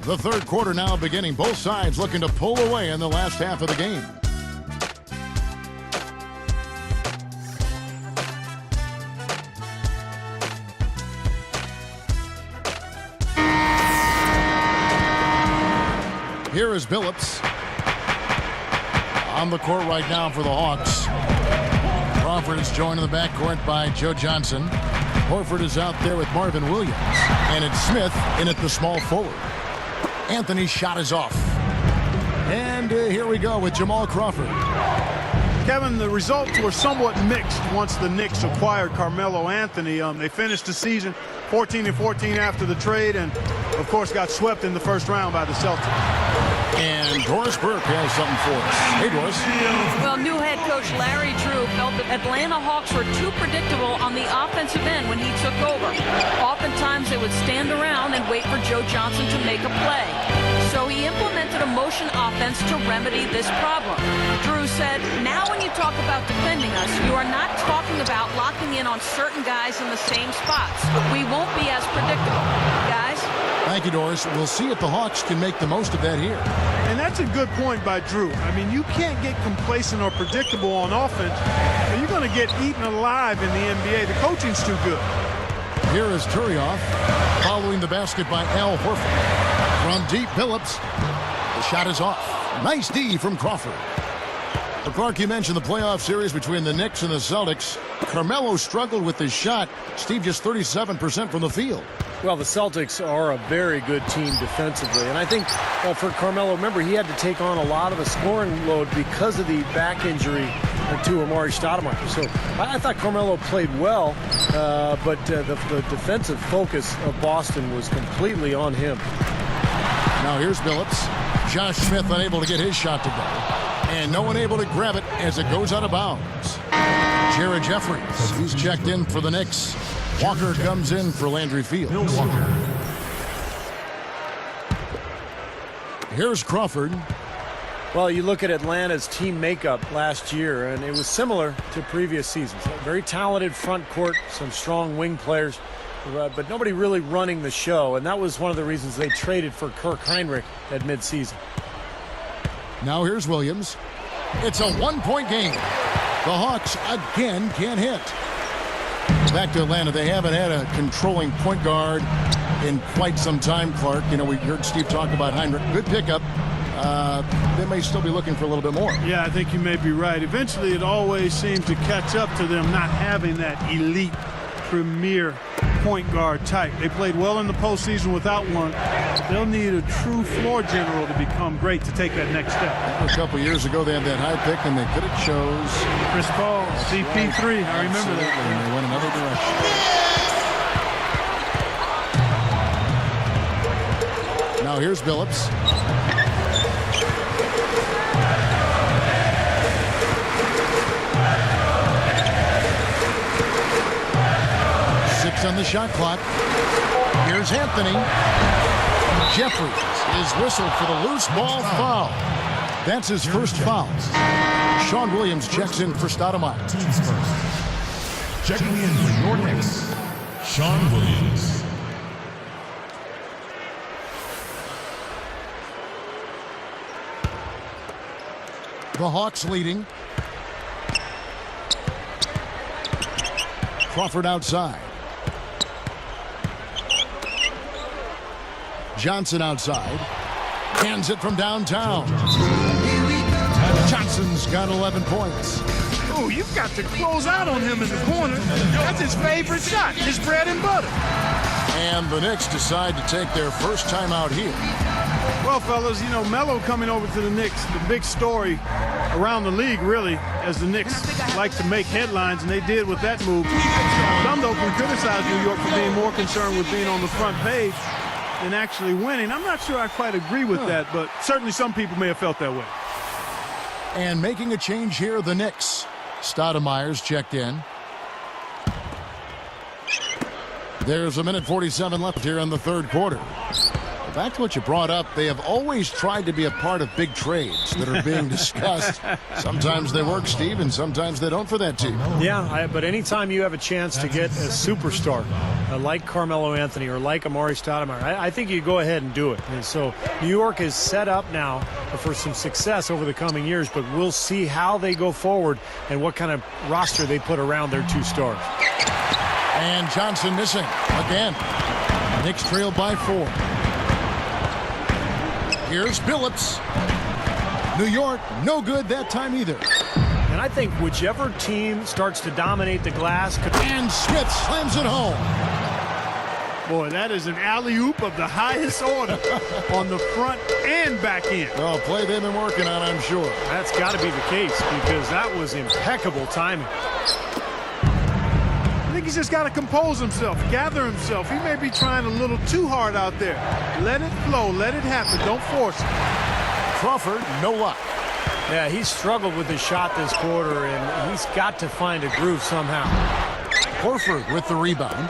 The third quarter now beginning. Both sides looking to pull away in the last half of the game. Here is Billups on the court right now for the Hawks. Crawford is joined in the backcourt by Joe Johnson. Horford is out there with Marvin Williams. And it's Smith in at the small forward. Anthony's shot is off. And here we go with Jamal Crawford. Kevin, the results were somewhat mixed once the Knicks acquired Carmelo Anthony. They finished the season 14-14 after the trade and, of course, got swept in the first round by the Celtics. And Doris Burke has something for us. Hey, Doris. Well, new head coach Larry Drew felt that Atlanta Hawks were too predictable on the offensive end when he took over. Oftentimes, they would stand around and wait for Joe Johnson to make a play. So he implemented a motion offense to remedy this problem. Drew said, now when you talk about defending us, you are not talking about locking in on certain guys in the same spots. We won't be as predictable. Guys? Thank you, Doris. We'll see if the Hawks can make the most of that here. And that's a good point by Drew. I mean, you can't get complacent or predictable on offense, or you're going to get eaten alive in the NBA. The coaching's too good. Here is Turioff following the basket by Al Horford. From deep, Billups. The shot is off. Nice D from Crawford. But Clark, you mentioned the playoff series between the Knicks and the Celtics. Carmelo struggled with his shot. Steve, just 37% from the field. Well, the Celtics are a very good team defensively. And I think for Carmelo, remember, he had to take on a lot of the scoring load because of the back injury to Amari Stoudemire. So I thought Carmelo played well, but the defensive focus of Boston was completely on him. Now here's Billups. Josh Smith unable to get his shot to go. And no one able to grab it as it goes out of bounds. Jared Jeffries, he's checked in for the Knicks. Walker comes in for Landry Fields. Here's Crawford. Well, you look at Atlanta's team makeup last year, and it was similar to previous seasons. A very talented front court, some strong wing players, but nobody really running the show, and that was one of the reasons they traded for Kirk Heinrich at midseason. Now here's Williams. It's a one-point game. The Hawks again can't hit. Back to Atlanta. They haven't had a controlling point guard in quite some time, Clark. You know, we heard Steve talk about Heinrich. Good pickup. They may still be looking for a little bit more. Yeah, I think you may be right. Eventually, it always seems to catch up to them not having that elite, premier point guard type. They played well in the postseason without one. But they'll need a true floor general to become great to take that next step. A couple years ago, they had that high pick, and they could have chose Chris Paul, CP3. I remember that. And they went another direction. Now here's Billups. On the shot clock. Here's Anthony. Jeffries is whistled for the loose ball foul. That's his first foul. Sean Williams checks in for Stoudemire. Teams first. Checking in for your Knicks, Sean Williams. The Hawks leading. Crawford outside. Johnson outside. Hands it from downtown. Johnson's got 11 points. Oh, you've got to close out on him in the corner. That's his favorite shot, his bread and butter. And the Knicks decide to take their first time out here. Well, fellas, you know, Melo coming over to the Knicks, the big story around the league, really, as the Knicks like to make headlines, and they did with that move. Some, though, can criticize New York for being more concerned with being on the front page than actually winning. I'm not sure I quite agree with that, but certainly some people may have felt that way. And making a change here, the Knicks. Stoudemire's checked in. There's a minute 47 left here in the third quarter. Back to what you brought up, they have always tried to be a part of big trades that are being discussed. Sometimes they work, Steve, and sometimes they don't for that team. Yeah, but anytime you have a chance to get a superstar like Carmelo Anthony or like Amari Stoudemire, I think you go ahead and do it. And so New York is set up now for some success over the coming years, but we'll see how they go forward and what kind of roster they put around their two stars. And Johnson missing again. Knicks trail by 4. Here's Billups. New York, no good that time either. And I think whichever team starts to dominate the glass could... And Smith slams it home. Boy, that is an alley-oop of the highest order on the front and back end. Oh, play they've been working on, I'm sure. That's got to be the case because that was impeccable timing. I think he's just got to compose himself, gather himself. He may be trying a little too hard out there. Let it flow, let it happen. Don't force it. Crawford, no luck. Yeah, he's struggled with his shot this quarter, and he's got to find a groove somehow. Horford with the rebound.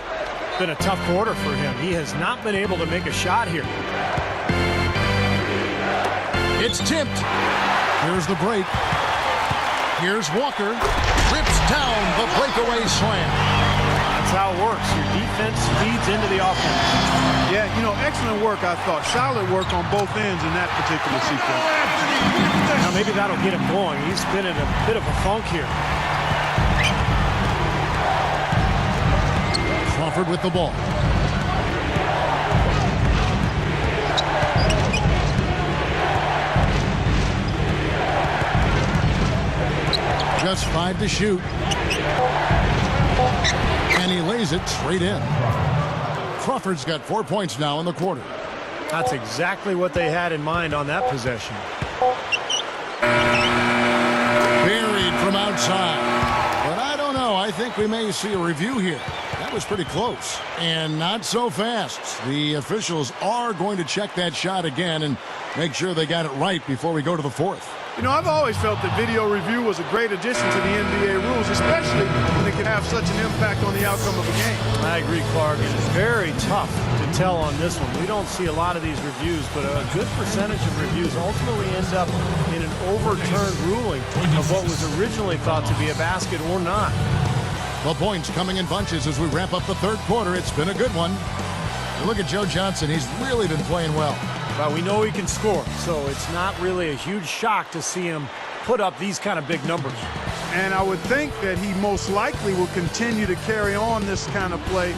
Been a tough quarter for him. He has not been able to make a shot here. It's tipped. Here's the break. Here's Walker. Rips down the breakaway slam. That's how it works. Your defense feeds into the offense. Yeah, you know, excellent work, I thought. Solid work on both ends in that particular sequence. Now maybe that'll get him going. He's been in a bit of a funk here. Crawford with the ball. Just 5 to shoot. And he lays it straight in. Crawford's got 4 points now in the quarter. That's exactly what they had in mind on that possession. Buried from outside. But I don't know. I think we may see a review here. That was pretty close. And not so fast. The officials are going to check that shot again and make sure they got it right before we go to the 4th. You know, I've always felt that video review was a great addition to the NBA rules, especially when it can have such an impact on the outcome of a game. I agree, Clark, and it's very tough to tell on this one. We don't see a lot of these reviews, but a good percentage of reviews ultimately end up in an overturned ruling of what was originally thought to be a basket or not. The points coming in bunches as we wrap up the 3rd quarter. It's been a good one. You look at Joe Johnson. He's really been playing well. But we know he can score, so it's not really a huge shock to see him put up these kind of big numbers. And I would think that he most likely will continue to carry on this kind of play